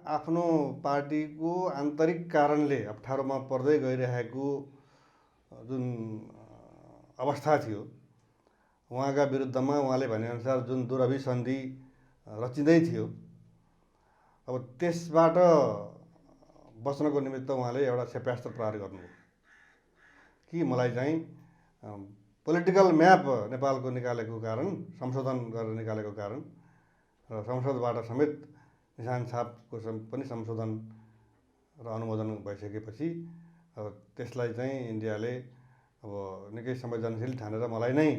आफ्नो पार्टीको आन्तरिक कारणले अप्ठ्यारोमा पर्दै गइरहेको जुन अवस्था थियो, उहाँका विरुद्धमा उहाँले भनेअनुसार जुन दुरभिसन्धि रचिँदै थियो, अब त्यसबाट बच्नको निमित्त उहाँले एउटा क्षेप्यास्त्र प्रहार गर्नुभयो कि मलाई चाहिँ पोलिटिकल म्याप नेपालको निकालेको कारण, संशोधन गरेर निकालेको कारण र संसदबाट समेत निशान छापको पनि संशोधन र अनुमोदन भइसकेपछि अब त्यसलाई चाहिँ इन्डियाले अब निकै संवेदनशील ठानेर मलाई नै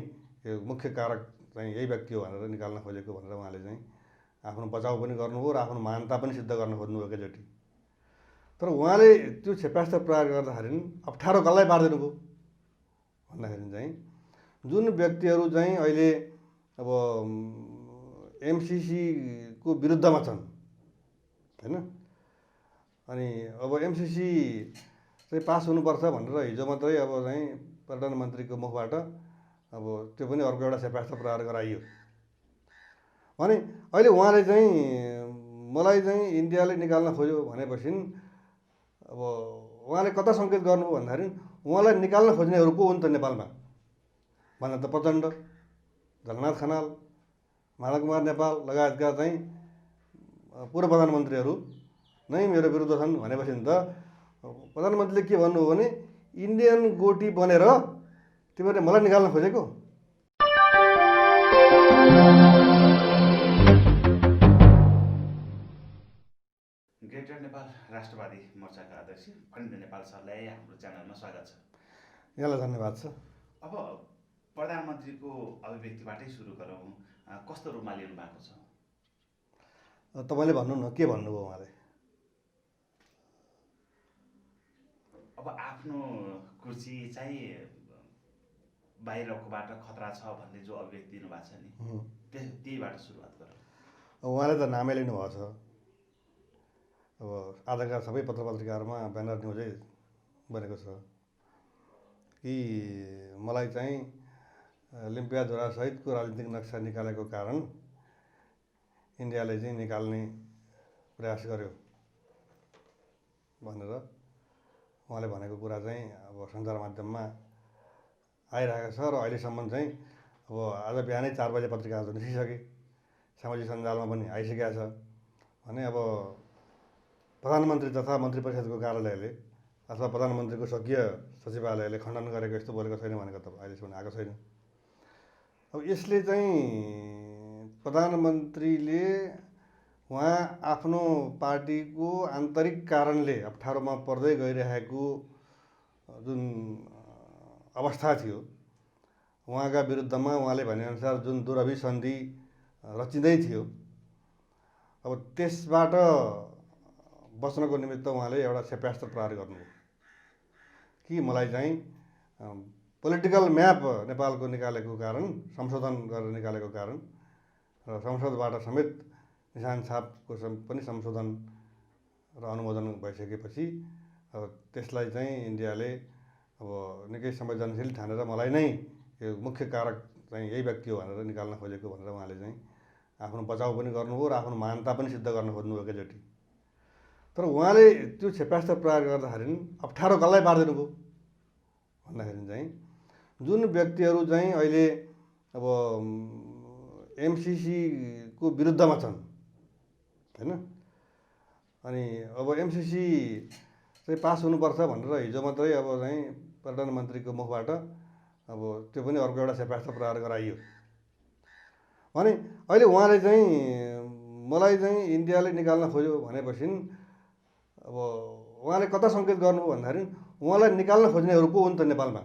यो मुख्य कारक चाहिँ यही व्यक्ति हो भनेर निकाल्न खोजेको भनेर उहाँले चाहिँ आफ्नो बचाउ पनि गर्नुभयो र आफ्नो महानता पनि सिद्ध गर्न खोज्नुभयो एकैचोटि। तर उहाँले त्यो क्षेप्यास्त्र प्रहार गर्दाखेरि अप्ठ्यारो कसलाई पारिदिनु भयो भन्दाखेरि चाहिँ जुन व्यक्तिहरू चाहिँ अहिले अब एमसिसीको विरुद्धमा छन् हैन, अनि अब एमसिसी चाहिँ पास हुनुपर्छ भनेर हिजो मात्रै अब चाहिँ प्रधानमन्त्रीको मुखबाट अब त्यो पनि अर्को एउटा क्षेप्यास्त्र प्रहार गराइयो भने अहिले उहाँले चाहिँ मलाई चाहिँ इन्डियाले निकाल्न खोज्यो भनेपछि अब उहाँले कता सङ्केत गर्नुभयो भन्दाखेरि उहाँलाई निकाल्न खोज्नेहरू को हुन् त नेपालमा भन्दा त प्रचण्ड, झलनाथ खनाल, माधवकुमार नेपाल लगायतका चाहिँ पूर्व प्रधानमन्त्रीहरू नै मेरो विरुद्ध छन् भनेपछि त प्रधानमन्त्रीले के भन्नुभयो भने इन्डियन गोटी बनेर तिमीहरूले मलाई निकाल्न खोजेको। ग्रेटर नेपाल राष्ट्रवादी मोर्चाका अध्यक्ष फणिन्द्र नेपाल सरलाई हाम्रो च्यानलमा स्वागत छ। यहाँलाई धन्यवाद छ। अब प्रधानमन्त्रीको अभिव्यक्तिबाटै सुरु गरौँ, कस्तो रूपमा लिनु भएको छ? तपाईँले भन्नु न, के भन्नुभयो उहाँले? अब आफ्नो कुर्सी चाहिँ बाहिरकोबाट खतरा छ भन्ने जो अभिव्यक्ति दिनुभएको छ नि, त्यहीबाट सुरुवात गरौँ। उहाँले त नामै लिनुभएको छ। अब आजका सबै पत्र पत्रिकाहरूमा ब्यानर न्युजै बनेको छ कि मलाई चाहिँ लिम्पियाझोरा सहितको राजनीतिक नक्सा निकालेको कारण इन्डियाले चाहिँ निकाल्ने प्रयास गर्यो भनेर उहाँले भनेको कुरा चाहिँ अब सञ्चार माध्यममा आइरहेको छ र अहिलेसम्म चाहिँ अब आज बिहानै 4 बजे पत्रिकाहरू निस्किसके, सामाजिक सञ्जालमा पनि आइसकेको छ भने अब प्रधानमन्त्री तथा मन्त्री परिषदको कार्यालयले अथवा प्रधानमन्त्रीको स्वकीय सचिवालयले खण्डन गरेको यस्तो बोलेको छैन भनेको त अहिलेसम्म आएको छैन। अब यसले चाहिँ प्रधानमन्त्रीले उहाँ आफ्नो पार्टीको आन्तरिक कारणले अप्ठ्यारोमा पर्दै गइरहेको जुन अवस्था थियो, उहाँका विरुद्धमा उहाँले भनेअनुसार जुन दुरभिसन्धि रचिँदै थियो, अब त्यसबाट बच्नको निमित्त उहाँले एउटा क्षेप्यास्त्र प्रहार गर्नुभयो कि मलाई चाहिँ पोलिटिकल म्याप नेपालको निकालेको कारण, संशोधन गरेर निकालेको कारण र संसदबाट समेत निशान छापको पनि संशोधन र अनुमोदन भइसकेपछि अब त्यसलाई चाहिँ इन्डियाले अब निकै संवेदनशील ठानेर मलाई नै यो मुख्य कारक चाहिँ यही व्यक्ति हो भनेर निकाल्न खोजेको भनेर उहाँले चाहिँ आफ्नो बचाउ पनि गर्नुभयो र आफ्नो महानता पनि सिद्ध गर्न खोज्नुभयो एकैचोटि। तर उहाँले त्यो क्षेप्यास्त्र प्रहार गर्दाखेरि अप्ठ्यारो कसलाई पारिदिनु भयो भन्दाखेरि चाहिँ जुन व्यक्तिहरू चाहिँ अहिले अब एमसिसीको विरुद्धमा छन् हैन, अनि अब एमसिसी चाहिँ पास हुनुपर्छ भनेर हिजो मात्रै अब चाहिँ प्रधानमन्त्रीको मुखबाट अब त्यो पनि अर्को एउटा क्षेप्यास्त्र प्रहार गराइयो भने अहिले उहाँले चाहिँ मलाई चाहिँ इन्डियाले निकाल्न खोज्यो भनेपछि अब उहाँले कता सङ्केत गर्नुभयो भन्दाखेरि उहाँलाई निकाल्न खोज्नेहरू को हुन् त नेपालमा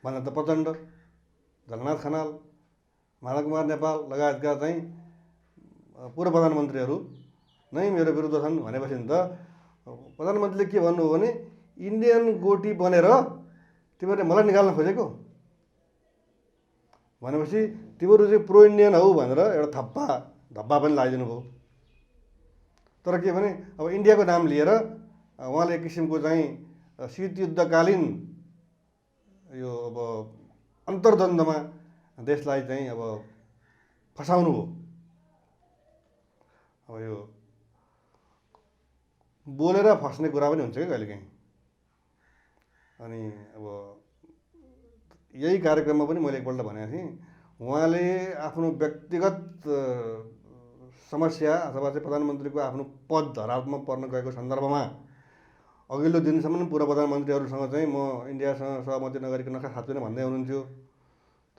भन्दा त प्रचण्ड, झलनाथ खनाल, माधवकुमार नेपाल लगायतका चाहिँ पूर्व प्रधानमन्त्रीहरू नै मेरो विरुद्ध छन् भनेपछि त प्रधानमन्त्रीले के भन्नुभयो भने इन्डियन गोटी बनेर तिमीहरूले मलाई निकाल्न खोजेको भनेपछि तिमीहरू चाहिँ प्रो इन्डियन हौ भनेर एउटा धप्पा पनि लगाइदिनु भयो। तर के भने अब इन्डियाको नाम लिएर उहाँले एक किसिमको चाहिँ शीतयुद्धकालीन यो अब अन्तर्द्वन्द्वमा देशलाई चाहिँ अब फसाउनु हो। अब यो बोलेर फस्ने कुरा पनि हुन्छ कि कहिलेकाहीँ। अनि अब यही कार्यक्रममा पनि मैले एकपल्ट भनेको थिएँ, उहाँले आफ्नो व्यक्तिगत समस्या अथवा चाहिँ प्रधानमन्त्रीको आफ्नो पद धरापमा पर्न गएको सन्दर्भमा अघिल्लो दिनसम्म पूर्व प्रधानमन्त्रीहरूसँग चाहिँ म इन्डियासँग सहमति नगरिकन नक्सा खाँच्दिनँ भन्दै हुनुहुन्थ्यो।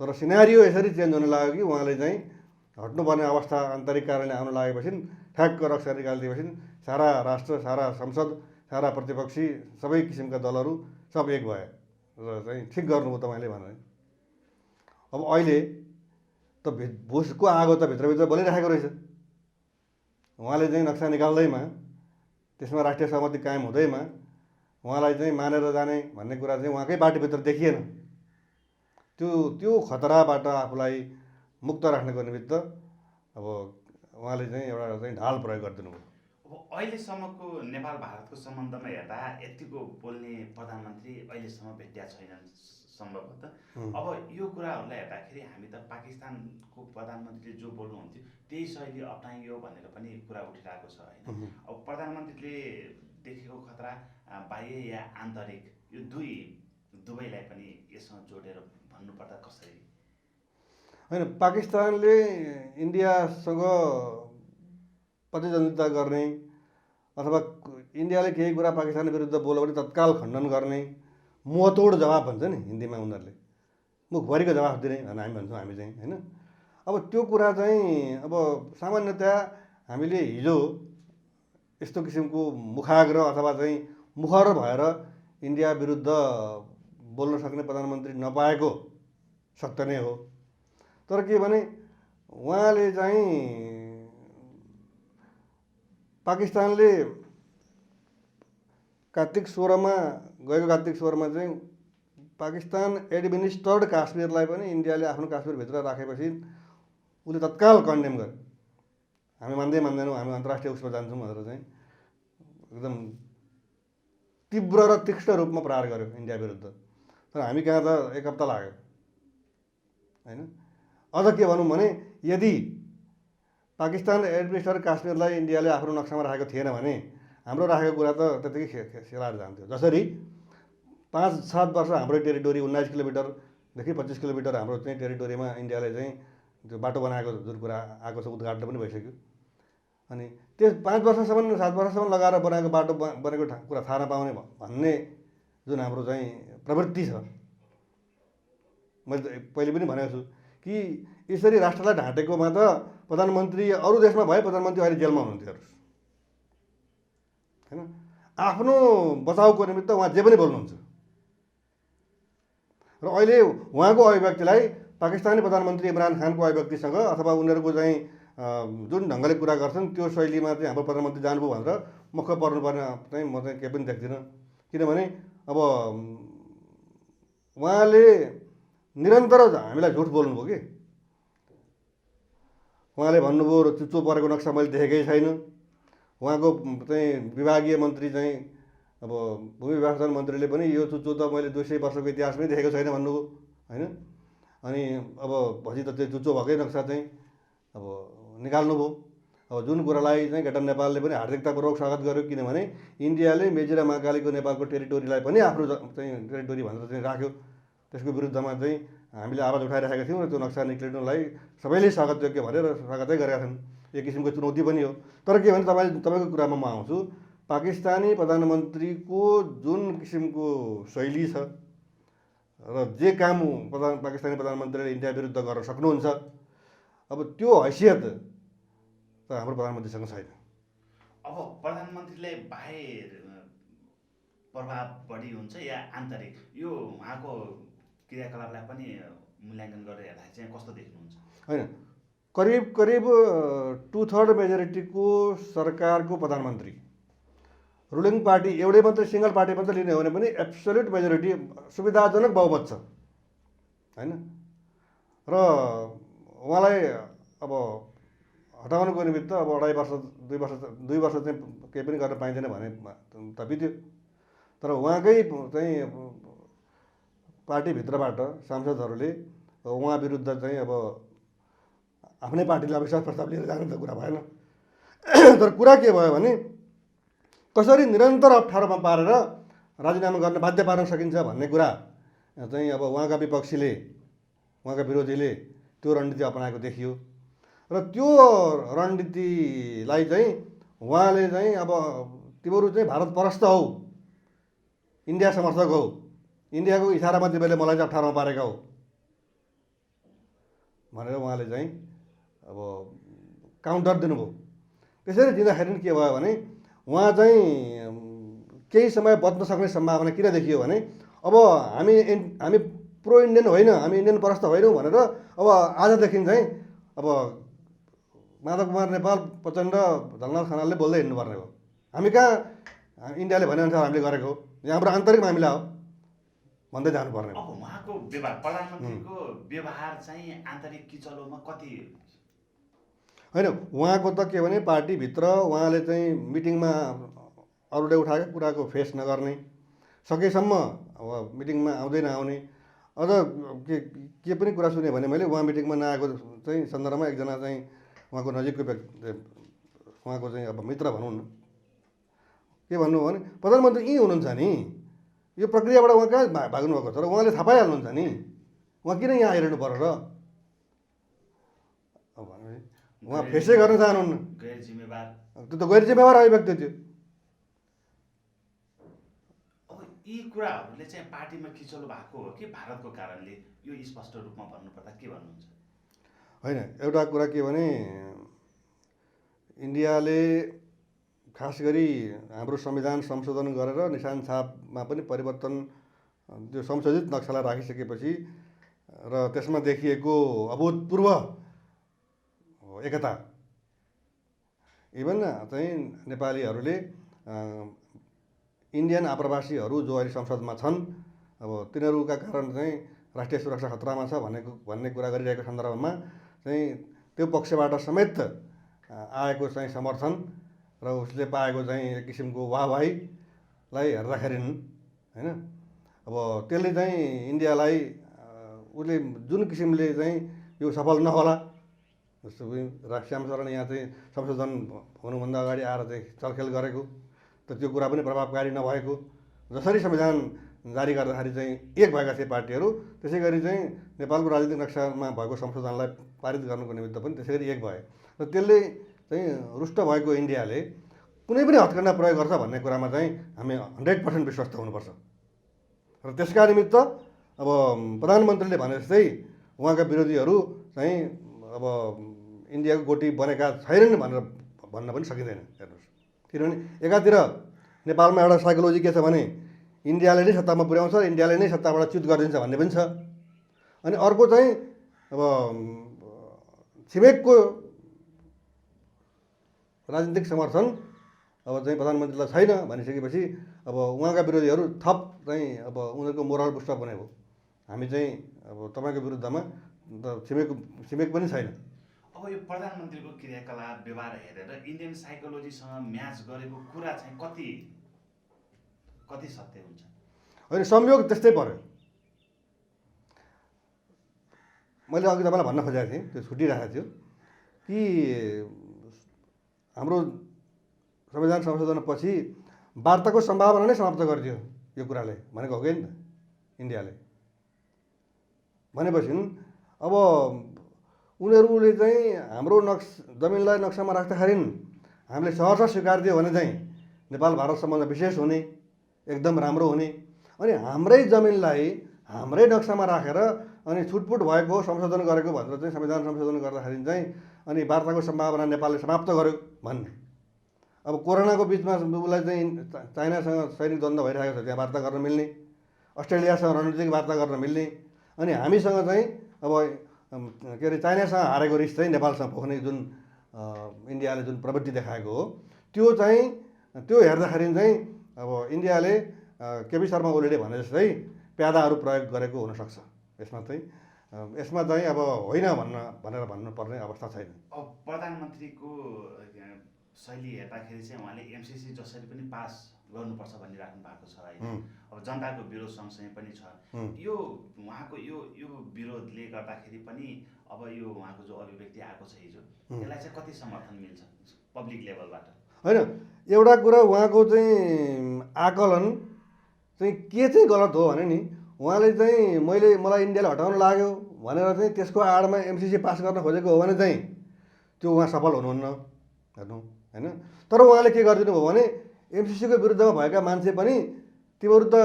तर सिनारियो यसरी चेन्ज हुन लाग्यो कि उहाँले चाहिँ हट्नुपर्ने अवस्था आन्तरिक कारणले आउन लागेपछि ठ्याक्क रक्षा निकालिदिएपछि सारा राष्ट्र, सारा संसद, सारा प्रतिपक्षी, सबै किसिमका दलहरू सब एक भए र चाहिँ ठिक गर्नुभयो तपाईँले भने। अब अहिले त भुसको आगो त भित्रभित्र बलिरहेको रहेछ। उहाँले चाहिँ नक्सा निकाल्दैमा त्यसमा राष्ट्रिय सहमति कायम हुँदैमा उहाँलाई चाहिँ मानेर जाने भन्ने कुरा चाहिँ उहाँकै पार्टीभित्र देखिएन। त्यो खतराबाट आफूलाई मुक्त राख्नको निमित्त अब उहाँले चाहिँ एउटा चाहिँ ढाल प्रयोग गरिदिनु भयो। अब अहिलेसम्मको नेपाल भारतको सम्बन्धमा हेर्दा यतिको बोल्ने प्रधानमन्त्री अहिलेसम्म भेटिया छैनन् सम्भवतः। अब यो कुराहरूलाई हेर्दाखेरि हामी त पाकिस्तानको प्रधानमन्त्रीले जो बोल्नुहुन्थ्यो त्यही शैली अप्नाइयो भनेर पनि कुरा उठिरहेको छ होइन। अब प्रधानमन्त्रीले देखेको खतरा बाह्य या आन्तरिक यो दुवैलाई पनि यससँग जोडेर भन्नुपर्दा कसरी? होइन, पाकिस्तानले इन्डियासँग प्रतिद्वन्दिता गर्ने अथवा इन्डियाले केही कुरा पाकिस्तान विरुद्ध बोल्यो भने तत्काल खण्डन गर्ने मुहतोड जवाब भन्छ नि हिन्दीमा उनीहरूले, मुखभरिको जवाफ दिने भनेर हामी भन्छौँ हामी चाहिँ होइन। अब त्यो कुरा चाहिँ अब सामान्यतया हामीले हिजो यस्तो किसिमको मुखाग्र अथवा चाहिँ मुखर भएर इन्डिया विरुद्ध बोल्न सक्ने प्रधानमन्त्री नपाएको सत्य नै हो। तर के भने उहाँले चाहिँ पाकिस्तानले कार्तिक 16मा गएको कार्तिक 16मा चाहिँ पाकिस्तान एडमिनिस्टर्ड काश्मीरलाई पनि इन्डियाले आफ्नो काश्मीरभित्र राखेपछि उसले तत्काल कन्डेम गर्यो। हामी मान्दैनौँ, हामी अन्तर्राष्ट्रिय उसमा जान्छौँ भनेर चाहिँ एकदम तीव्र र तीक्ष्ण रूपमा प्रहार गर्यो इन्डिया विरुद्ध। तर हामी कहाँ त एक हप्ता लाग्यो होइन। अझ के भनौँ भने यदि पाकिस्तान एडमिनिस्टर्ड काश्मीरलाई इन्डियाले आफ्नो नक्सामा राखेको थिएन भने हाम्रो राखेको कुरा त त्यतिकै सेलाएर जान्थ्यो। जसरी 5-7 वर्ष हाम्रो टेरिटोरी 19 किलोमिटरदेखि 25 किलोमिटर हाम्रो चाहिँ टेरिटोरीमा इन्डियाले चाहिँ त्यो बाटो बनाएको जुन कुरा आएको छ उद्घाटन पनि भइसक्यो। अनि त्यस 5 वर्षसम्म 7 वर्षसम्म लगाएर बनाएको बाटो बनेको कुरा थाहा नपाउने भन्ने जुन हाम्रो चाहिँ प्रवृत्ति छ, मैले पहिले पनि भनेको छु कि यसरी राष्ट्रलाई ढाँटेकोमा त प्रधानमन्त्री अरू देशमा भए प्रधानमन्त्री अहिले जेलमा हुनुहुन्थ्यो होइन। आफ्नो बचाउको निमित्त उहाँ जे पनि बोल्नुहुन्छ र अहिले उहाँको अभिव्यक्तिलाई पाकिस्तानी प्रधानमन्त्री इमरान खानको अभिव्यक्तिसँग अथवा उनीहरूको चाहिँ जुन ढङ्गले कुरा गर्छन् त्यो शैलीमा चाहिँ हाम्रो प्रधानमन्त्री जानुभयो भनेर मुख पर्नुपर्ने चाहिँ म चाहिँ केही पनि देख्दिनँ। किनभने अब उहाँले निरन्तर हामीलाई झुट बोल्नुभयो कि उहाँले भन्नुभयो र चुच्चो परेको नक्सा मैले देखेकै छैन। उहाँको चाहिँ विभागीय मन्त्री चाहिँ अब भूमि व्यवस्थापन मन्त्रीले पनि यो चुच्चो त मैले 200 वर्षको इतिहासमै देखेको छैन भन्नुभयो होइन। अनि अब भोलि त त्यो चुच्चो भएकै नक्सा चाहिँ अब निकाल्नुभयो। अब जुन कुरालाई चाहिँ ग्रेटर नेपालले पनि हार्दिकतापूर्वक स्वागत गर्यो, किनभने इन्डियाले मेची र महाकालीको नेपालको टेरिटोरीलाई पनि आफ्नो चाहिँ टेरिटोरी भनेर चाहिँ राख्यो। त्यसको विरुद्धमा चाहिँ हामीले आवाज उठाइरहेका थियौँ र त्यो नक्सा निक्लिनुलाई सबैले स्वागतयोग्य भनेर स्वागतै गरेका छन्। एक किसिमको चुनौती पनि हो। तर के भने तपाईँको कुरामा म आउँछु, पाकिस्तानी प्रधानमन्त्रीको जुन किसिमको शैली छ र जे काम पाकिस्तानी प्रधानमन्त्रीले इन्डिया विरुद्ध गर्न सक्नुहुन्छ, अब त्यो हैसियत त हाम्रो प्रधानमन्त्रीसँग छैन। अब प्रधानमन्त्रीलाई बाहिर प्रभाव बढी हुन्छ या आन्तरिक, यो उहाँको क्रियाकलापलाई पनि मूल्याङ्कन गरेर हेर्दाखेरि चाहिँ कस्तो देख्नुहुन्छ? होइन, करिब 2/3 मेजोरिटीको सरकारको प्रधानमन्त्री रुलिङ पार्टी एउटै मात्रै सिङ्गल पार्टी मात्रै लिने हो भने पनि एब्सोल्युट मेजोरिटी सुविधाजनक बहुमत छ होइन। र उहाँलाई अब हटाउनुको निमित्त अब 2 वर्ष चाहिँ केही पनि गर्न पाइँदैन भने त बित्यो। तर उहाँकै चाहिँ पार्टीभित्रबाट सांसदहरूले उहाँ विरुद्ध चाहिँ अब आफ्नै पार्टीले अविश्वास प्रस्ताव लिएर जानु त कुरा भएन। तर कुरा के भयो भने कसरी निरन्तर अप्ठ्यारोमा पारेर राजीनामा गर्न बाध्य पार्न सकिन्छ भन्ने कुरा चाहिँ अब उहाँका विपक्षीले, उहाँका विरोधीले त्यो रणनीति अपनाएको देखियो। र त्यो रणनीतिलाई चाहिँ उहाँले चाहिँ अब तिमीहरू चाहिँ भारत परस्त हौ, इन्डिया समर्थक हौ, इन्डियाको इसारामा तिमीहरूले मलाई चाहिँ अप्ठ्यारोमा पारेका हौ भनेर उहाँले चाहिँ अब काउन्टर दिनुभयो। त्यसरी दिँदाखेरि के भयो भने उहाँ चाहिँ केही समय बच्न सक्ने सम्भावना किन देखियो भने अब हामी प्रो इन्डियन होइन, हामी इन्डियन परस्त होइनौँ भनेर अब आजदेखि चाहिँ अब माधव कुमार नेपाल, प्रचण्ड, झलनाथ खनालले बोल्दै हिँड्नुपर्ने हो। हामी कहाँ इन्डियाले भनेअनुसार हामीले गरेको हो, यहाँ हाम्रो आन्तरिक मामिला हो भन्दै जानुपर्ने हो। अब उहाँको व्यवहार, प्रधानमन्त्रीको व्यवहार चाहिँ आन्तरिक किचलोमा कति होइन, उहाँको त के भने पार्टीभित्र उहाँले चाहिँ मिटिङमा अरूले उठाएको कुराको फेस नगर्ने, सकेसम्म अब मिटिङमा आउँदै नआउने। अझ के पनि कुरा सुने भने मैले उहाँ मिटिङमा नआएको चाहिँ सन्दर्भमा एकजना चाहिँ उहाँको नजिकको व्यक्ति, उहाँको चाहिँ अब मित्र भनौँ न, के भन्नुभयो भने प्रधानमन्त्री यहीँ हुनुहुन्छ नि, यो प्रक्रियाबाट उहाँ कहाँ भाग्नु भएको छ र उहाँले थाहा पाइहाल्नुहुन्छ नि, उहाँ किन यहाँ आइरहनु पर्यो र भने उहाँ फेसै गर्न चाहनुहुन्न। गैर जिम्मेवार, त्यो त गैर जिम्मेवार अभिव्यक्ति थियो। अब यी कुराहरूले चाहिँ पार्टीमा किचलो भएको हो कि भारतको कारणले, यो स्पष्ट रूपमा भन्नुपर्दा के भन्नुहुन्छ? होइन, एउटा कुरा के भने इन्डियाले खास गरी हाम्रो संविधान संशोधन गरेर निशान छापमा पनि परिवर्तन, त्यो संशोधित नक्सालाई राखिसकेपछि र त्यसमा देखिएको अभूतपूर्व एकता, इभन चाहिँ नेपालीहरूले इन्डियन आप्रवासीहरू जो अहिले संसदमा छन्, अब तिनीहरूका कारण चाहिँ राष्ट्रिय सुरक्षा खतरामा छ भन्ने कुरा गरिरहेको सन्दर्भमा चाहिँ त्यो पक्षबाट समेत आएको चाहिँ समर्थन र उसले पाएको चाहिँ एक किसिमको वाहवाहीलाई हेर्दाखेरि होइन, अब त्यसले चाहिँ इन्डियालाई उसले जुन किसिमले चाहिँ यो सफल नहोला, जस्तो श्यामशरण यहाँ चाहिँ संशोधन हुनुभन्दा अगाडि आएर चाहिँ चलखेल गरेको, त त्यो कुरा पनि प्रभावकारी नभएको, जसरी संविधान जारी गर्दाखेरि चाहिँ एक भएका थिए पार्टीहरू, त्यसै गरी चाहिँ नेपालको राजनीतिक नक्सामा भएको संशोधनलाई पारित गर्नुको निमित्त पनि त्यसै गरी एक भए। र त्यसले चाहिँ रुष्ट भएको इन्डियाले कुनै पनि हत्केन्डा प्रयोग गर्छ भन्ने कुरामा चाहिँ हामी 100% विश्वस्त हुनुपर्छ। र त्यसका निमित्त अब प्रधानमन्त्रीले भने जस्तै उहाँका विरोधीहरू चाहिँ अब इन्डियाको गोटी बनेका छैनन् भनेर भन्न पनि सकिँदैन। हेर्नुहोस्, किनभने एकातिर नेपालमा एउटा साइकोलोजी के छ भने इन्डियाले नै सत्तामा पुर्याउँछ, इन्डियाले नै सत्ताबाट च्युत गरिदिन्छ भन्ने पनि छ। अनि अर्को चाहिँ अब छिमेकको राजनीतिक समर्थन अब चाहिँ प्रधानमन्त्रीलाई छैन भनिसकेपछि अब उहाँका विरोधीहरू थप चाहिँ अब उनीहरूको मोरल बुस्टअप हुने भयो। हामी चाहिँ अब तपाईँको विरुद्धमा छिमेक पनि छैन। अब यो प्रधानमन्त्रीको क्रियाकलाप, व्यवहार हेरेर इन्डियन साइकोलोजीसँग म्याच गरेको कुरा चाहिँ कति सत्य हुन्छ? होइन, संयोग त्यस्तै पर्यो। मैले अघि तपाईँलाई भन्न खोजेको थिएँ, त्यो छुटिरहेको थियो कि हाम्रो संविधान संशोधनपछि वार्ताको सम्भावना नै समाप्त गरिदियो यो कुराले भनेको हो कि नि त इन्डियाले। भनेपछि अब उनीहरूले चाहिँ हाम्रो जमिनलाई नक्सामा राख्दाखेरि हामीले सहर्ष स्वीकार दियो भने चाहिँ नेपाल भारत सम्बन्ध विशेष हुने, एकदम राम्रो हुने। अनि हाम्रै जमिनलाई हाम्रै नक्सामा राखेर अनि छुटपुट भएको संशोधन गरेको भनेर चाहिँ संविधान संशोधन गर्दाखेरि चाहिँ अनि वार्ताको सम्भावना नेपालले समाप्त गर्यो भन्ने। अब कोरोनाको बिचमा उसलाई चाहिँ चाइनासँग सैनिक द्वन्द्व भइरहेको छ, त्यहाँ वार्ता गर्न मिल्ने, अस्ट्रेलियासँग रणनीतिक वार्ता गर्न मिल्ने, अनि हामीसँग चाहिँ अब के अरे चाइनासँग हारेको रिस चाहिँ नेपालसँग पोख्ने जुन इन्डियाले जुन प्रवृत्ति देखाएको हो, त्यो हेर्दाखेरि चाहिँ अब इन्डियाले केपी शर्मा ओलीले भने जस्तै प्यादाहरू प्रयोग गरेको हुनसक्छ। यसमा चाहिँ अब होइन भनेर भन्नुपर्ने अवस्था छैन। अब प्रधानमन्त्रीको शैली हेर्दाखेरि चाहिँ उहाँले एमसिसी जसरी पनि पास गर्नुपर्छ भनिराख्नु भएको छ होइन। अब जनताको विरोध सँगसँगै पनि छ। यो उहाँको यो विरोधले गर्दाखेरि पनि अब यो उहाँको जो अभिव्यक्ति आएको छ हिजो, यसलाई चाहिँ कति समर्थन मिल्छ पब्लिक लेभलबाट? होइन एउटा कुरा उहाँको चाहिँ आकलन चाहिँ के चाहिँ गलत हो भने नि उहाँले चाहिँ मलाई इन्डियाले हटाउन लाग्यो भनेर चाहिँ त्यसको आडमा एमसिसी पास गर्न खोजेको हो भने चाहिँ त्यो उहाँ सफल हुनुहुन्न हेर्नु होइन। तर उहाँले के गरिदिनु भयो भने एमसिसीको विरुद्धमा भएका मान्छे पनि तिमीहरू त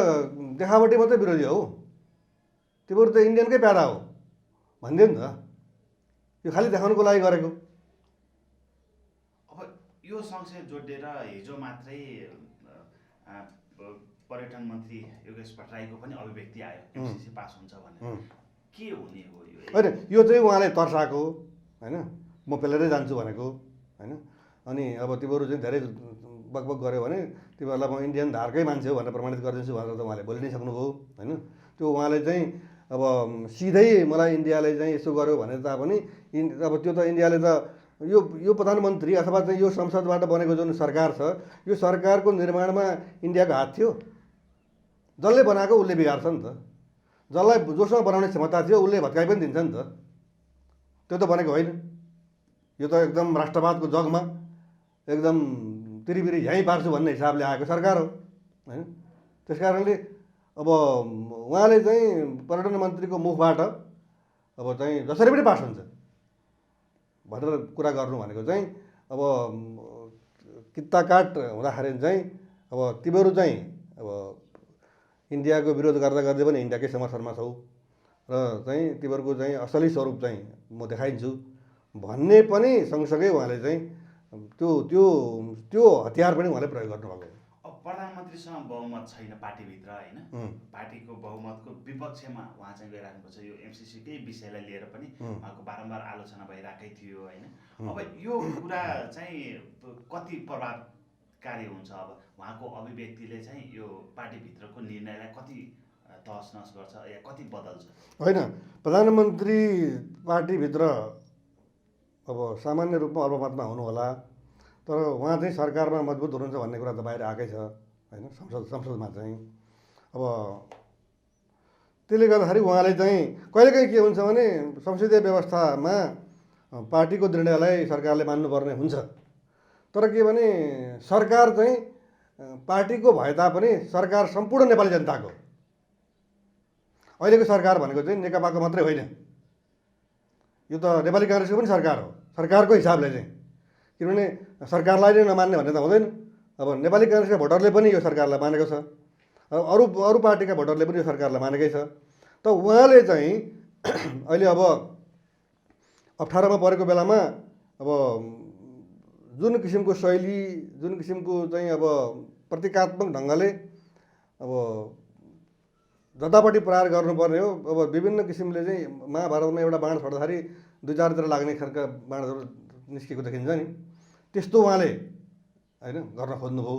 देखावटी मात्रै विरोधी हौ, तिमीहरू त इन्डियनकै प्यादा हो भनिदियो नि त। यो खालि देखाउनुको लागि गरेको। अब यो सँगसँगै जोडिएर हिजो मात्रै पर्यटन मन्त्री योगेश भट्टराईको पनि अभिव्यक्ति आयो एमसिसी पास हुन्छ भनेर। के हुने हो यो? होइन यो चाहिँ उहाँले तर्साएको होइन, म पेलेरै जान्छु भनेको होइन। अनि अब तिमीहरू चाहिँ धेरै बकबक गऱ्यो भने तिमीहरूलाई म इन्डियन धारकै मान्छे हो भनेर प्रमाणित गरिदिन्छु भनेर त उहाँले बोलि नै सक्नुभयो होइन। त्यो उहाँले चाहिँ अब सिधै मलाई इन्डियाले चाहिँ यसो गर्यो भने तापनि अब त्यो त इन्डियाले त यो प्रधानमन्त्री अथवा चाहिँ यो संसदबाट बनेको जुन सरकार छ यो सरकारको निर्माणमा इन्डियाको हात थियो। जसले बनाएको उसले बिगार्छ नि त, जसलाई जोसँग बनाउने क्षमता थियो उसले भत्काइ पनि दिन्छ नि त। त्यो त बनेको होइन। यो त एकदम राष्ट्रवादको जगमा एकदम तिरिबिरी यहीँ पार्छु भन्ने हिसाबले आएको सरकार हो होइन। त्यस कारणले अब उहाँले चाहिँ पर्यटन मन्त्रीको मुखबाट अब चाहिँ जसरी पनि पास हुन्छ भनेर कुरा गर्नु भनेको चाहिँ अब कित्ता काट हुँदाखेरि चाहिँ अब तिमीहरू चाहिँ अब इन्डियाको विरोध गर्दा गर्दै पनि इन्डियाकै समर्थनमा छौ र चाहिँ तिमीहरूको चाहिँ असली स्वरूप चाहिँ म देखाइदिन्छु भन्ने पनि सँगसँगै उहाँले चाहिँ त्यो हतियार पनि उहाँले प्रयोग गर्नुभएको। अब प्रधानमन्त्रीसँग बहुमत छैन पार्टीभित्र होइन, पार्टीको बहुमतको विपक्षमा उहाँ चाहिँ गइराख्नु छ। यो एमसिसीकै विषयलाई लिएर पनि उहाँको बारम्बार आलोचना भइरहेकै थियो होइन। अब यो कुरा चाहिँ कति प्रभावकारी हुन्छ? अब उहाँको अभिव्यक्तिले चाहिँ यो पार्टीभित्रको निर्णयलाई कति तहस नहस गर्छ या कति बदल्छ? होइन प्रधानमन्त्री पार्टीभित्र अब सामान्य रूपमा अल्पमतमा हुनुहोला, तर उहाँ चाहिँ सरकारमा मजबुत हुनुहुन्छ भन्ने कुरा त बाहिर आएकै छ होइन। संसदमा चाहिँ अब त्यसले गर्दाखेरि उहाँले चाहिँ कहिलेकाहीँ के हुन्छ भने संसदीय व्यवस्थामा पार्टीको निर्णयलाई सरकारले मान्नुपर्ने हुन्छ। तर के भने सरकार चाहिँ पार्टीको भए तापनि सरकार सम्पूर्ण नेपाली जनताको। अहिलेको सरकार भनेको चाहिँ नेकपाको मात्रै होइन, यो त नेपाली काङ्ग्रेसको पनि सरकार हो सरकारको हिसाबले चाहिँ। किनभने सरकारलाई नै नमान्ने भन्ने त हुँदैन। अब नेपाली काङ्ग्रेसका भोटरले पनि यो सरकारलाई मानेको छ, अरू पार्टीका भोटरले पनि यो सरकारलाई मानेकै छ। त उहाँले चाहिँ अहिले अब अप्ठ्यारोमा परेको बेलामा अब जुन किसिमको शैली, जुन किसिमको चाहिँ अब प्रतीकात्मक ढङ्गले अब जतापट्टि प्रहार गर्नुपर्ने हो, अब विभिन्न किसिमले चाहिँ महाभारतमा एउटा बाण छोड्दाखेरि दुई चारतिर लाग्ने खालका बाणहरू निस्केको देखिन्छ नि, त्यस्तो उहाँले होइन गर्न खोज्नुभयो।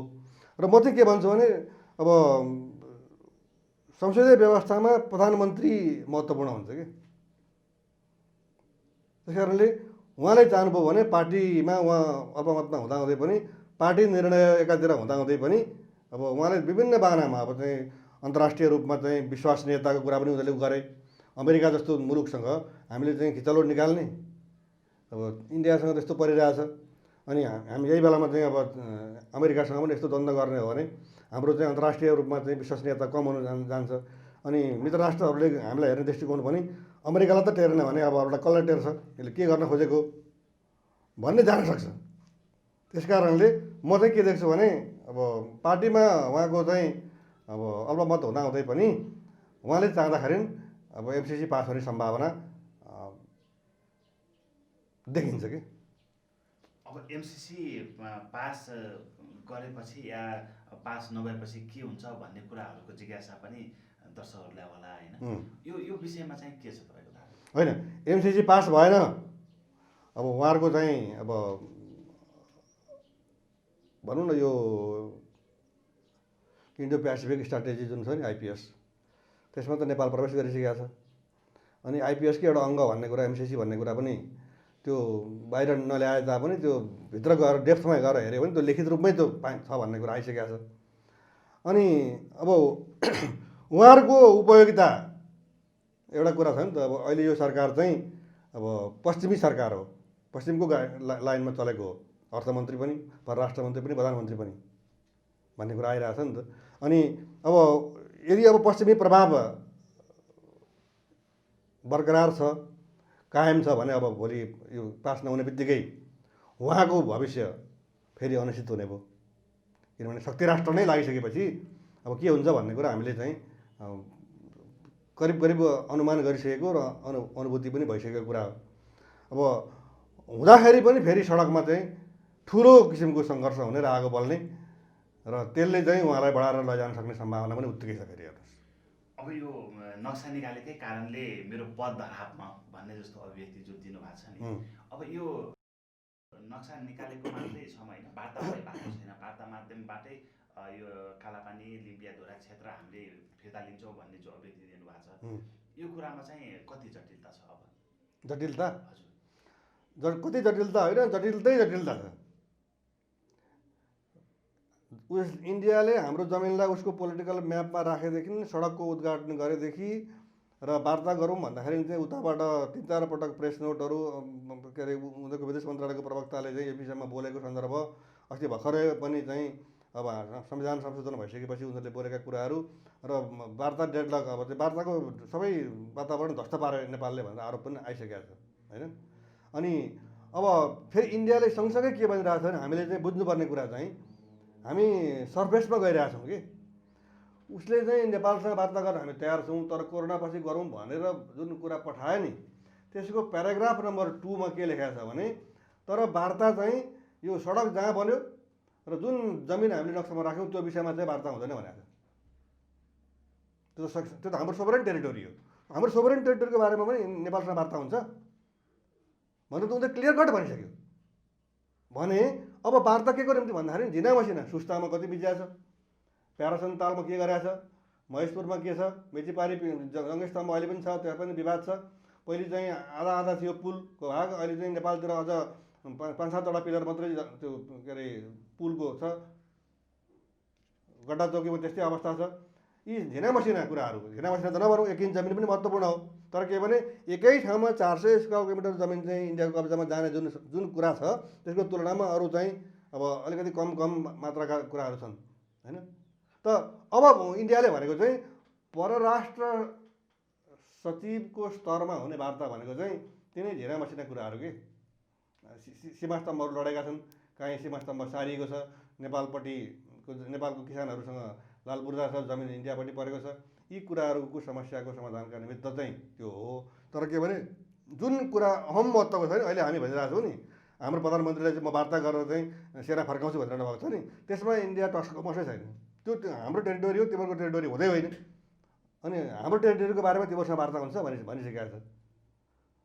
र म चाहिँ के भन्छु भने अब संसदीय व्यवस्थामा प्रधानमन्त्री महत्त्वपूर्ण हुन्छ कि। त्यस कारणले उहाँले चाहनुभयो भने पार्टीमा उहाँ अल्पमतमा हुँदाहुँदै पनि पार्टी निर्णय एकातिर हुँदाहुँदै पनि अब उहाँले विभिन्न बाहनामा अब चाहिँ अन्तर्राष्ट्रिय रूपमा चाहिँ विश्वसनीयताको कुरा पनि उनीहरूले गरे। अमेरिका जस्तो मुलुकसँग हामीले चाहिँ खिचलोड निकाल्ने, अब इन्डियासँग त्यस्तो परिरहेछ। अनि हामी यही बेलामा चाहिँ अब अमेरिकासँग पनि यस्तो द्वन्द्व गर्ने हो भने हाम्रो चाहिँ अन्तर्राष्ट्रिय रूपमा चाहिँ विश्वसनीयता कम हुन जान्छ। अनि मित्र राष्ट्रहरूले हामीलाई हेर्ने दृष्टिकोण पनि अमेरिकालाई त टेर्ने भने अब अरूलाई कसलाई टेर्छ, यसले के गर्न खोजेको भन्ने जान सक्छ। त्यस कारणले म चाहिँ के देख्छु भने अब पार्टीमा उहाँको चाहिँ अब अल्पमत हुँदाहुँदै पनि उहाँले चाहँदाखेरि अब एमसिसी पास हुने सम्भावना देखिन्छ कि। अब एमसिसी पास गरेपछि या पास नभएपछि के हुन्छ भन्ने कुराहरूको जिज्ञासा पनि दर्शकहरूलाई होला होइन। यो विषयमा चाहिँ के छ तपाईँको धारणा? होइन एमसिसी पास भएन अब उहाँहरूको चाहिँ अब भनौँ न यो इन्डो पेसिफिक स्ट्राटेजी जुन छ नि आइपिएस, त्यसमा त नेपाल प्रवेश गरिसकेको छ। अनि आइपिएसकै एउटा अङ्ग भन्ने कुरा एमसिसी भन्ने कुरा पनि त्यो बाहिर नल्याए तापनि त्यो भित्र गएर डेप्थमा गएर हेऱ्यो भने त्यो लिखित रूपमै त्यो छ भन्ने कुरा आइसकेको छ। अनि अब उहाँहरूको उपयोगिता एउटा कुरा छ नि त। अब अहिले यो सरकार चाहिँ अब पश्चिमी सरकार हो, पश्चिमको लाइनमा चलेको हो अर्थमन्त्री पनि, परराष्ट्र मन्त्री पनि, प्रधानमन्त्री पनि भन्ने कुरा आइरहेछ नि त। अनि अब यदि अब पश्चिमी प्रभाव बरकरार छ, कायम छ भने अब भोलि यो पास नहुने बित्तिकै उहाँको भविष्य फेरि अनिश्चित हुने भयो। किनभने शक्ति राष्ट्र नै लागिसकेपछि अब के हुन्छ भन्ने कुरा हामीले चाहिँ करिब करिब अनुमान गरिसकेको र अनुभूति पनि भइसकेको कुरा हो। अब हुँदाखेरि पनि फेरि सडकमा चाहिँ ठुलो किसिमको सङ्घर्ष हुने र आगो बल्ने र त्यसले चाहिँ उहाँलाई बढाएर लैजान सक्ने सम्भावना पनि उत्तिकै छ। फेरि हेर्नुहोस्, अब यो नक्सा निकालेकै कारणले मेरो पद धरापमा भन्ने जस्तो अभिव्यक्ति जो दिनुभएको छ नि, अब यो नक्सा निकालेको मात्रै छ होइन, वार्ता भएको छैन, वार्ता माध्यमबाटै यो कालापानी लिम्पियाधुरा क्षेत्र हामीले फिर्ता लिन्छौँ भन्ने जो अभिव्यक्ति दिनुभएको छ, यो कुरामा चाहिँ कति जटिलता छ? अब जटिलता हजुर, कति जटिलता होइन, जटिलता छ। इन्डियाले हाम्रो जमिनलाई उसको पोलिटिकल म्यापमा राखेदेखि, सडकको उद्घाटन गरेदेखि र वार्ता गरौँ भन्दाखेरि चाहिँ उताबाट 3-4 पटक प्रेस नोटहरू के अरे उनीहरूको विदेश मन्त्रालयको प्रवक्ताले चाहिँ यो विषयमा बोलेको सन्दर्भ, अस्ति भर्खरै पनि चाहिँ अब संविधान संशोधन भइसकेपछि उनीहरूले बोलेका कुराहरू र वार्ता डेडलक, अब चाहिँ वार्ताको सबै वातावरण ध्वस्त पारे नेपालले भनेर आरोप पनि आइसकेको छ होइन। अनि अब फेरि इन्डियाले सँगसँगै के भनिरहेको छ भने हामीले चाहिँ बुझ्नुपर्ने कुरा चाहिँ हामी सरफेसमा गइरहेछौँ कि उसले चाहिँ नेपालसँग वार्ता गर्न हामी तयार छौँ, तर कोरोनापछि गरौँ भनेर जुन कुरा पठायो नि, त्यसको प्याराग्राफ नम्बर 2 मा के लेखेको छ भने तर वार्ता चाहिँ यो सडक जहाँ बन्यो र जुन जमिन हामीले नक्सामा राख्यौँ त्यो विषयमा चाहिँ वार्ता हुँदैन भनेको छ। त्यो त हाम्रो सोभरेन टेरिटोरी हो। हाम्रो सोभरेन टेरिटोरीको बारेमा पनि नेपालसँग वार्ता हुन्छ भनेर त उनीहरूले क्लियर कट भनिसक्यो। भने अब वार्ता के को निम्ति भन्दाखेरि झिना मसिना सुस्तामा कति बिज्या छ, प्यारासन तालमा के गरेको छ, महेशपुरमा के छ, मेचीपारी जङ्गेस्तम्भ अहिले पनि छ, त्यहाँ पनि विवाद छ। पहिले चाहिँ आधा थियो पुलको भाग, अहिले चाहिँ नेपालतिर अझ 5-7वटा पिलर मात्रै त्यो के अरे पुलको छ। गड्डा चौकीमा त्यस्तै अवस्था छ। यी झिना मसिना कुराहरू, झिना मसिना त नभनौँ, 1 इन्च जमिन पनि महत्त्वपूर्ण हो। तर के भने एकै ठाउँमा 400 स्क्वायर किलोमिटर जमिन चाहिँ इन्डियाको कब्जामा जाने जुन कुरा छ त्यसको तुलनामा अरू चाहिँ अब अलिकति कम मात्राका कुराहरू छन् होइन। त अब इन्डियाले भनेको चाहिँ परराष्ट्र सचिवको स्तरमा हुने वार्ता भनेको चाहिँ तिनै झिना मसिना कुराहरू के। सीमास्तम्भहरू लडेका छन्, काहीँ सीमास्तम्भ सारिएको छ, नेपालको किसानहरूसँग लालबुर्जा छ, जमिन इन्डियापट्टि परेको छ। यी कुराहरूको समस्याको समाधानका निमित्त चाहिँ त्यो हो। तर के भने जुन कुरा अहम महत्त्वको छ नि, अहिले हामी भनिरहेको छौँ नि, हाम्रो प्रधानमन्त्रीले चाहिँ म वार्ता गरेर चाहिँ सेना फर्काउँछु भनेर भएको छ नि, त्यसमा इन्डिया टस्कको मसै छैन। त्यो हाम्रो टेरिटोरी हो, तिमीहरूको टेरिटोरी हुँदै होइन। अनि हाम्रो टेरिटोरीको बारेमा तिमीहरूसँग वार्ता हुन्छ भनिसकेको छ।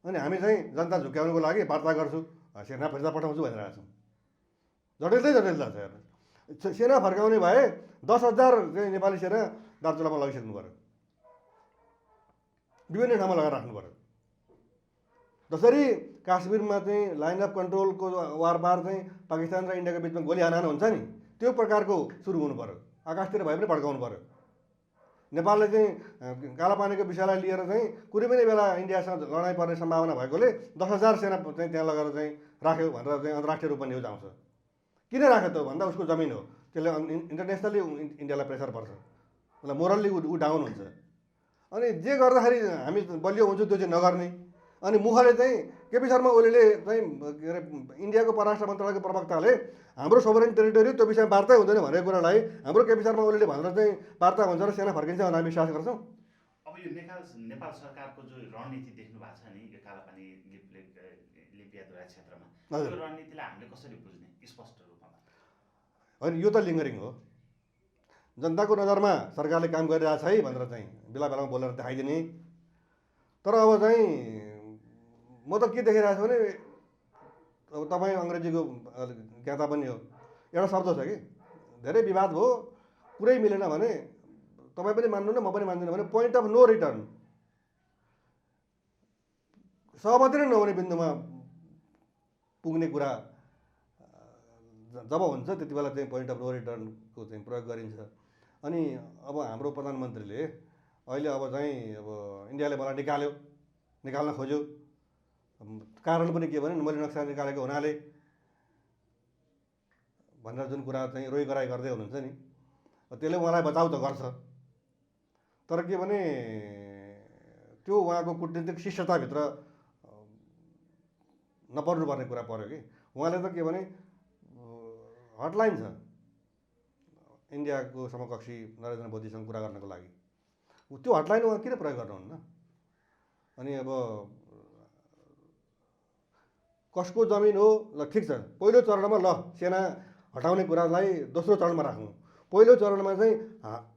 अनि हामी चाहिँ जनता झुक्क्याउनुको लागि वार्ता गर्छु, सेना फिर्ता पठाउँछु भनिरहेको छौँ। जटिलता छ हेर्नु। सेना फर्काउने भए 10,000 चाहिँ नेपाली सेना दार्चुलामा लगिसक्नु पऱ्यो, विभिन्न ठाउँमा लगाएर राख्नु पऱ्यो। जसरी काश्मीरमा चाहिँ लाइन अफ कन्ट्रोलको वारबार चाहिँ पाकिस्तान र इन्डियाको बिचमा गोली हानाहान हुन्छ नि, त्यो प्रकारको सुरु हुनु पऱ्यो। आकाशतिर भए पनि भड्काउनु पऱ्यो। नेपालले चाहिँ कालापानीको विषयलाई लिएर चाहिँ कुनै पनि बेला इन्डियासँग लडाइँ पर्ने सम्भावना भएकोले 10,000 सेना चाहिँ त्यहाँ लगेर चाहिँ राख्यो भनेर चाहिँ अन्तर्राष्ट्रिय रूपमा न्युज आउँछ। किन राख्यो त भन्दा उसको जमिन हो, त्यसले इन्टरनेसनली इन्डियालाई प्रेसर पर्छ, उसलाई मोरल्ली ऊ डाउन हुन्छ। अनि जे गर्दाखेरि हामी बलियो हुन्छौँ त्यो चाहिँ नगर्ने। अनि मुखले चाहिँ केपी शर्मा ओलीले चाहिँ के अरे इन्डियाको परराष्ट्र मन्त्रालयको प्रवक्ताले हाम्रो सोभरेन टेरिटोरी त्यो विषयमा वार्तै हुँदैन भनेको कुरालाई हाम्रो केपी शर्मा ओलीले भनेर चाहिँ वार्ता हुन्छ र सेना फर्किन्छ भनेर हामी विश्वास गर्छौँ। अब यो नेपाल सरकारको जो रणनीति देख्नु भएको छ नि, यो कालापानी लिम्पियाधुरा क्षेत्रमा, त्यो रणनीतिलाई हामीले कसरी बुझ्ने स्पष्ट रूपमा? होइन, यो त लिङ्गरिङ हो। जनताको नजरमा सरकारले काम गरिरहेछ है भनेर चाहिँ बेला बेलामा बोलेर देखाइदिने। तर अब चाहिँ म त के देखिरहेको छु भने अब तपाईँ अङ्ग्रेजीको ज्ञाता पनि हो, एउटा शब्द छ कि धेरै विवाद भयो, कुरै मिलेन भने तपाईँ पनि मान्नु न म पनि मान्दिनँ भने पोइन्ट अफ नो रिटर्न, सहमति नै नहुने बिन्दुमा पुग्ने कुरा जब हुन्छ त्यति बेला चाहिँ पोइन्ट अफ नो रिटर्नको चाहिँ प्रयोग गरिन्छ। अनि अब हाम्रो प्रधानमन्त्रीले अहिले अब चाहिँ अब इन्डियाले मलाई निकाल्न खोज्यो, कारण पनि के भने मैले नक्सा निकालेको हुनाले भनेर जुन कुरा चाहिँ रोइगराइ गर्दै हुनुहुन्छ नि, त्यसले उहाँलाई बचाउ त गर्छ, तर के भने त्यो उहाँको कुटनीतिक शिष्टताभित्र नपर्नुपर्ने कुरा पर्यो कि। उहाँले त के भने हटलाइन छ इन्डियाको समकक्षी नरेन्द्र मोदीसँग कुरा गर्नको लागि, त्यो हटलाइन उहाँ किन प्रयोग गर्नुहुन्न? अनि अब कसको जमिन हो, ल ठिक छ, पहिलो चरणमा ल सेना हटाउने कुरालाई दोस्रो चरणमा राखौँ। पहिलो चरणमा चाहिँ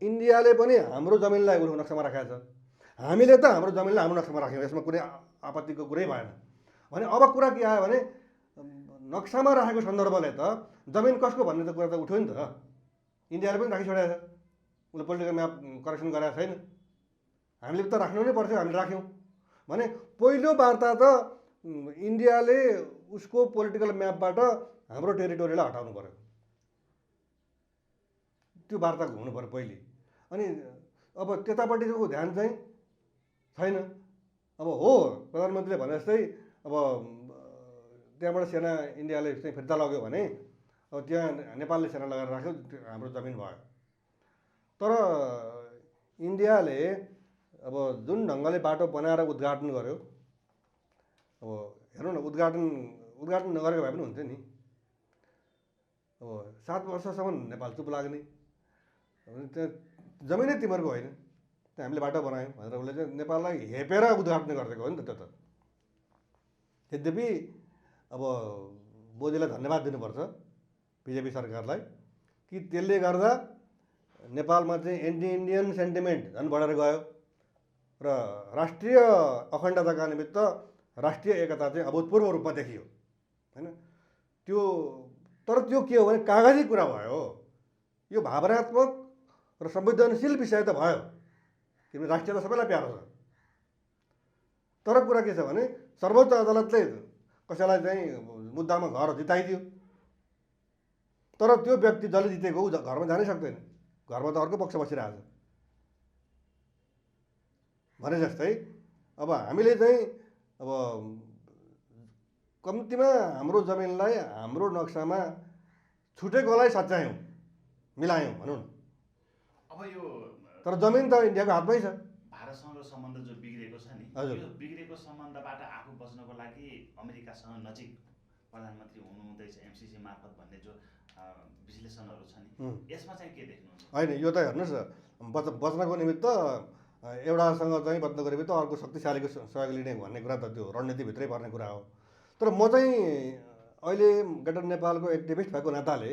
इन्डियाले पनि हाम्रो जमिनलाई उसको नक्सामा राखेको छ, हामीले त हाम्रो जमिनलाई हाम्रो नक्सामा राख्यौँ, यसमा कुनै आपत्तिको कुरै भएन भने अब कुरा के आयो भने नक्सामा राखेको सन्दर्भले त जमिन कसको भन्ने त कुरा त उठ्यो नि त। इन्डियाले पनि राखिछोडेको छ, उसले पोलिटिकल म्याप करेक्सन गरेको छैन, हामीले त राख्नु नै पर्थ्यो, हामीले राख्यौँ भने पहिलो वार्ता त इन्डियाले उसको पोलिटिकल म्यापबाट हाम्रो टेरिटोरीलाई हटाउनु पर्यो, त्यो वार्ता हुनु पर्यो पहिले। अनि अब त्यतापट्टिको ध्यान चाहिँ छैन। अब हो प्रधानमन्त्रीले भने जस्तै अब त्यहाँबाट सेना इन्डियाले चाहिँ फिर्ता लग्यो भने अब त्यहाँ नेपालले सेना लगाएर राख्यो, हाम्रो जमिन भयो। तर इन्डियाले अब जुन ढङ्गले बाटो बनाएर उद्घाटन गर्यो, अब हेर्नु न, उद्घाटन नगरेको भए पनि हुन्थ्यो नि। अब 7 वर्षसम्म नेपाल चुप लाग्ने, त्यहाँ जमिनै तिमीहरूको होइन, त्यहाँ हामीले बाटो बनायौँ भनेर उसले चाहिँ नेपाललाई हेपेर उद्घाटन गरिदिएको हो नि त त्यो त। यद्यपि अब मोदीलाई धन्यवाद दिनुपर्छ बिजेपी सरकारलाई कि त्यसले गर्दा नेपालमा चाहिँ एन्टी इन्डियन सेन्टिमेन्ट झन् बढेर गयो र राष्ट्रिय अखण्डताका निमित्त राष्ट्रिय एकता चाहिँ अभूतपूर्व रूपमा देखियो होइन। त्यो तर त्यो के हो भने कागजी कुरा भयो, यो भावनात्मक र संवेदनशील विषय त भयो, किनभने राष्ट्रियता सबैलाई प्यारो छ। तर कुरा के छ भने सर्वोच्च अदालतले कसैलाई चाहिँ मुद्दामा घर जिताइदियो, तर त्यो व्यक्ति जसले जितेको ऊ घरमा जानै सक्दैन, घरमा त अर्को पक्ष बसिरहेको छ भने जस्तै अब हामीले चाहिँ अब कम्तीमा हाम्रो जमिनलाई हाम्रो नक्सामा छुटेकोलाई सच्यायौँ, मिलायौँ भनौँ न। अब यो तर जमिन त इन्डियाको हातमै छ। भारतसँगको सम्बन्ध जो बिग्रेको छ नि, हजुर, यो बिग्रेको सम्बन्धबाट आफू बच्नको लागि अमेरिकासँग नजिक प्रधानमन्त्री हुनुहुँदैछ एमसिसी मार्फत भन्ने जो विश्लेषणहरू छ नि, यसमा चाहिँ के देख्नुहुन्छ? होइन, यो त हेर्नुहोस् बच्नको निमित्त एउटासँग चाहिँ बच्नको निमित्त अर्को शक्तिशालीको सहयोग लिने भन्ने कुरा त त्यो रणनीतिभित्रै पर्ने कुरा हो। तर म चाहिँ अहिले ग्रेटर नेपालको एक्टिभिस्ट भएको नाताले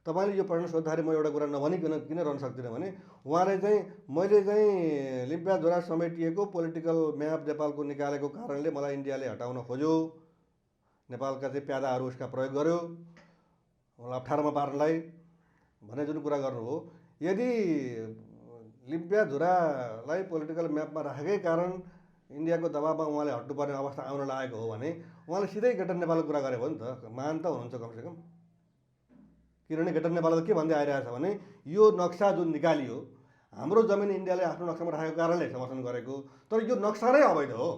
तपाईँले यो प्रश्न सोद्धाखेरि म एउटा कुरा नभनिकन किन रहन सक्दिनँ भने उहाँले चाहिँ मैले चाहिँ लिम्पियाद्वारा समेटिएको पोलिटिकल म्याप नेपालको निकालेको कारणले मलाई इन्डियाले हटाउन खोज्यो, नेपालका चाहिँ प्यादाहरू उसका प्रयोग गर्यो मलाई अप्ठ्यारोमा पार्नलाई भन्ने जुन कुरा गर्नु हो, यदि लिम्पियाधुरालाई पोलिटिकल म्यापमा राखेकै कारण इन्डियाको दबावमा उहाँले हट्नुपर्ने अवस्था आउन लागेको हो भने उहाँले सिधै ग्रेटर नेपालको कुरा गरे हो नि त, महान त हुनुहुन्छ कमसेकम। किनभने ग्रेटर नेपालले के भन्दै आइरहेको छ भने यो नक्सा जुन निकालियो हाम्रो जमिन इन्डियाले आफ्नो नक्सामा राखेको कारणले समर्थन गरेको, तर यो नक्सा नै अवैध हो।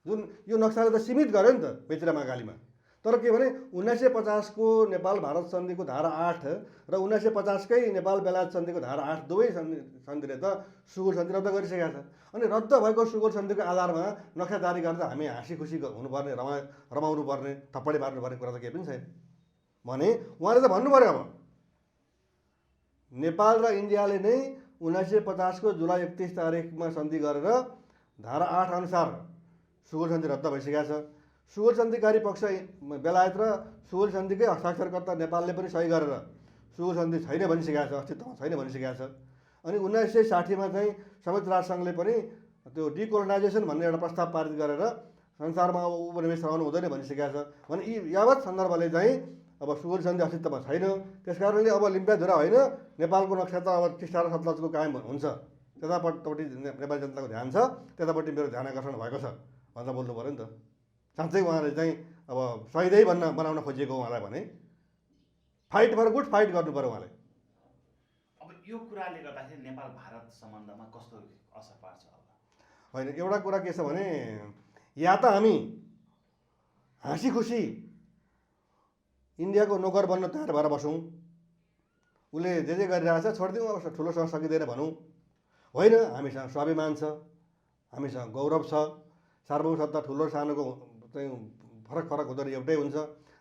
जुन यो नक्साले त सीमित गर्यो नि त बेचिरा महाकालीमा। तर के भने 1950 को नेपाल भारत सन्धिको धारा 8 र 1950 कै नेपाल बेलायत सन्धिको धारा 8 दुवै सन्धिले त सुगुल सन्धि रद्द गरिसकेको छ। अनि रद्द भएको सुगुल सन्धिको आधारमा नक्सा जारी गर्दा हामी हाँसी खुसी हुनुपर्ने, रमाउनु पर्ने, थप्पडी मार्नुपर्ने कुरा त केही पनि छैन भने उहाँले त भन्नु पर्यो अब नेपाल र इन्डियाले नै 1950 को जुलाई 31 तारिखमा सन्धि गरेर धारा 8 अनुसार सुगुल सन्धि रद्द भइसकेको छ। सुगुल सन्धिकारी पक्ष बेलायत र सुगुल सन्धिकै हस्ताक्षरकर्ता नेपालले पनि सही गरेर सुगुल सन्धि छैन भनिसकेको छ, अस्तित्वमा छैन भनिसकेको छ। अनि 1960 मा चाहिँ संयुक्त राष्ट्रसङ्घले पनि त्यो डिकोलोनाइजेसन भन्ने एउटा प्रस्ताव पारित गरेर संसारमा अब उपनिवेश रहनु हुँदैन भनिसकेको छ। भने यी यावत सन्दर्भले चाहिँ अब सुगुल सन्धि अस्तित्वमा छैन, त्यसकारणले अब लिम्पियाधुरा होइन नेपालको नक्सा त अब टिस्टा र सतलजको कायम हुन्छ, त्यतापट्टि नेपाली जनताको ध्यान छ, त्यतापट्टि मेरो ध्यान आकर्षण भएको छ भनेर बोल्नु पऱ्यो नि त। साँच्चै उहाँले चाहिँ अब सहिदै बनाउन खोजिएको उहाँलाई भने फाइट फर गुड फाइट गर्नु पऱ्यो उहाँले। अब यो कुराले गर्दाखेरि नेपाल भारत सम्बन्धमा कस्तो असर पार्छ? होइन, एउटा कुरा के छ भने या त हामी हाँसी खुसी इन्डियाको नोकर बन्न तयार भएर बसौँ, उसले जे गरिरहेछ छोडिदिउँ, अब ठुलोसँग सकिँदैन भनौँ। होइन, हामीसँग स्वाभिमान छ, हामीसँग गौरव छ। सार्वभौमसत्ता ठुलो सानोको चाहिँ फरक फरक हुँदैन, एउटै हुन्छ।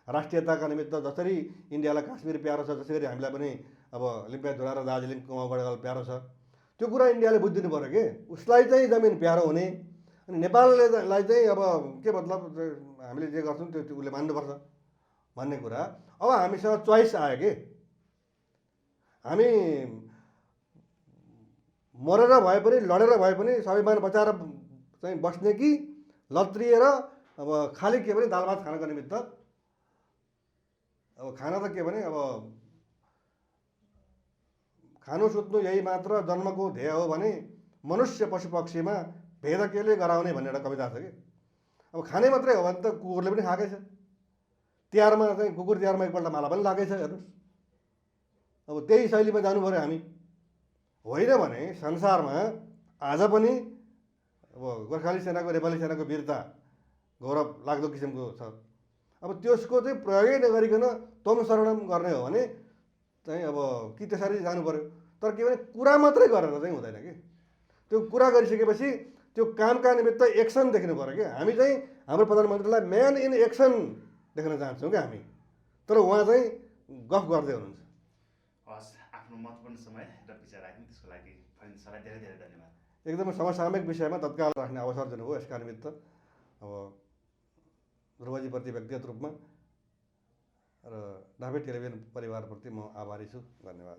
राष्ट्रियताका निमित्त जसरी इन्डियालाई काश्मीर प्यारो छ, जसरी हामीलाई पनि अब लिम्पियाधुरा र दार्जिलिङ कुमाउँगढ प्यारो छ, त्यो कुरा इन्डियाले बुझिदिनु पऱ्यो कि उसलाई चाहिँ जमिन प्यारो हुने। अनि नेपाललाई चाहिँ अब के मतलब हामीले जे गर्छौँ त्यो उसले मान्नुपर्छ भन्ने कुरा। अब हामीसँग चोइस आयो कि हामी मरेर भए पनि लडेर भए पनि स्वाभिमान बचाएर चाहिँ बस्ने कि लत्रिएर अब खालि के भने दाल भात खानको निमित्त। अब खाना त के भने अब खानु सुत्नु यही मात्र जन्मको ध्येय हो भने मनुष्य पशु पक्षीमा भेद केले गराउने भन्ने एउटा कविता छ कि। अब खाने मात्रै हो भने त कुकुरले पनि खाएकै छ। तिहारमा चाहिँ कुकुर तिहारमा एकपल्ट माला पनि लागेको छ, हेर्नुहोस्। अब त्यही शैलीमा जानु पऱ्यो हामी। होइन भने संसारमा आज पनि अब गोर्खाली सेनाको नेपाली सेनाको वीरता गौरव लाग्दो किसिमको छ। अब त्यसको चाहिँ प्रयोगै नगरिकन तम शरणम गर्ने हो भने चाहिँ अब कि त्यसरी जानु पऱ्यो। तर के भने कुरा मात्रै गरेर चाहिँ हुँदैन कि। त्यो कुरा गरिसकेपछि त्यो कामका निमित्त एक्सन देख्नु पऱ्यो कि। हामी चाहिँ हाम्रो प्रधानमन्त्रीलाई म्यान इन एक्सन देख्न चाहन्छौँ कि हामी, तर उहाँ चाहिँ गफ गर्दै हुनुहुन्छ। हस्, आफ्नो महत्त्वपूर्ण समय र विचार राख्नु त्यसको लागि फरिद सरलाई धेरै धेरै धन्यवाद। एकदमै समसामयिक विषयमा तत्काल राख्ने अवसर दिनुभयो, यसका निमित्त अब ध्रुवजीप्रति व्यक्तिगत रूपमा र डाभे टेलिभिजन परिवारप्रति म आभारी छु। धन्यवाद।